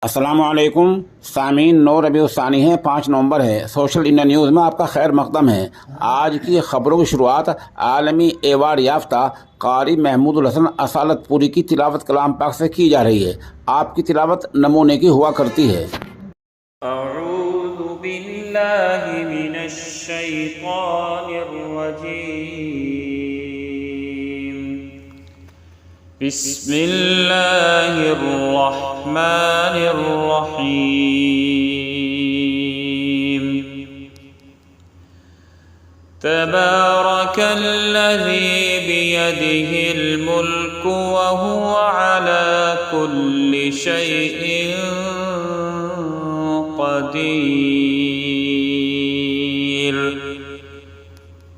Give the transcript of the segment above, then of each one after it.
अस्सलामु अलैकुम सामीन, नौ रबीउल सानी है, 5 नवंबर है। सोशल इंडिया न्यूज़ में आपका खैर मकदम है। आज की खबरों की शुरुआत आलमी एवार्ड याफ्ता कारी महमूदुल हसन असालतपुरी की तिलावत कलाम पाक से की जा रही है। आपकी तिलावत नमूने की हुआ करती है। अऊज़ु बिल्लाहि मिनश शैतानिर रजीम। बिस्मिल्लाहिर रहमानिर रहीम। तबारकल्लज़ी बियदिहिल मुल्कु व हुवा अला कुल्लि शैइन قدير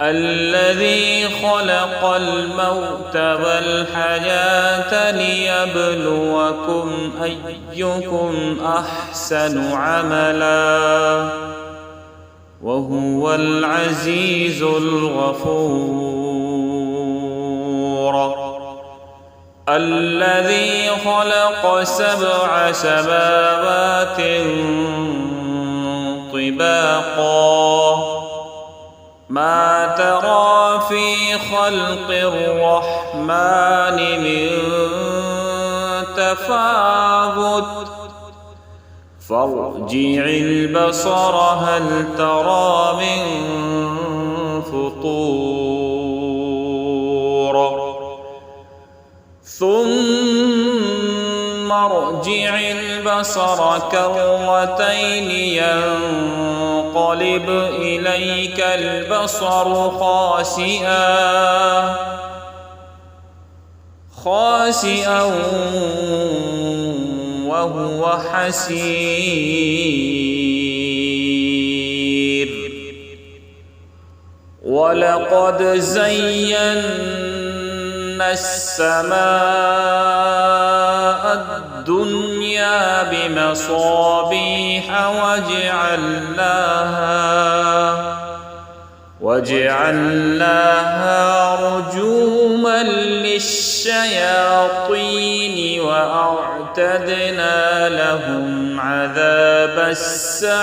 الذي خلق الموت والحياة ليبلوكم أيكم أحسن عملا وهو العزيز الغفور الذي خلق 7 سماوات طباقا ما ترى في خلق الرحمن من تفاوت فارجع البصر هل ترى من فطور ثم ارجع البصر كرتين ينقلب إليك البصر خاسئا وهو حسير ولقد زينا السماء الدنيا بمصابيح وجعلناها رجوما للشياطين وأعتدنا لهم عذاب السعير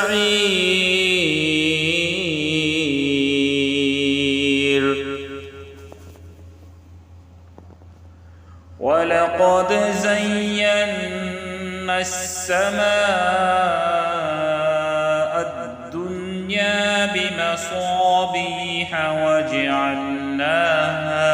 ولقد زينا السماء الدنيا بمصابيح وجعلناها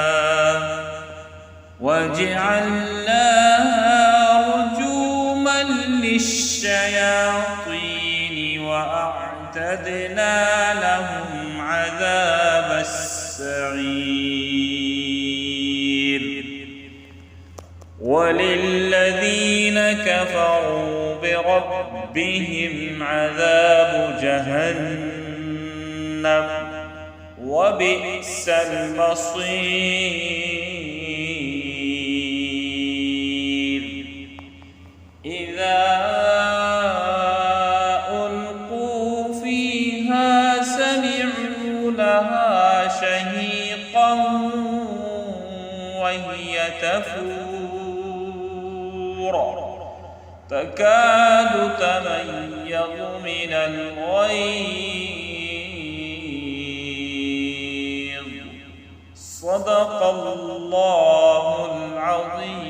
رجوما للشياطين وأعتدنا لهم عذاب السعير وللذين كفروا بربهم عذاب جهنم وبئس المصير إذا ألقوا فيها سمعوا لها شهيقا وهي تفور تكاد تميز من الغيظ صدق الله العظيم.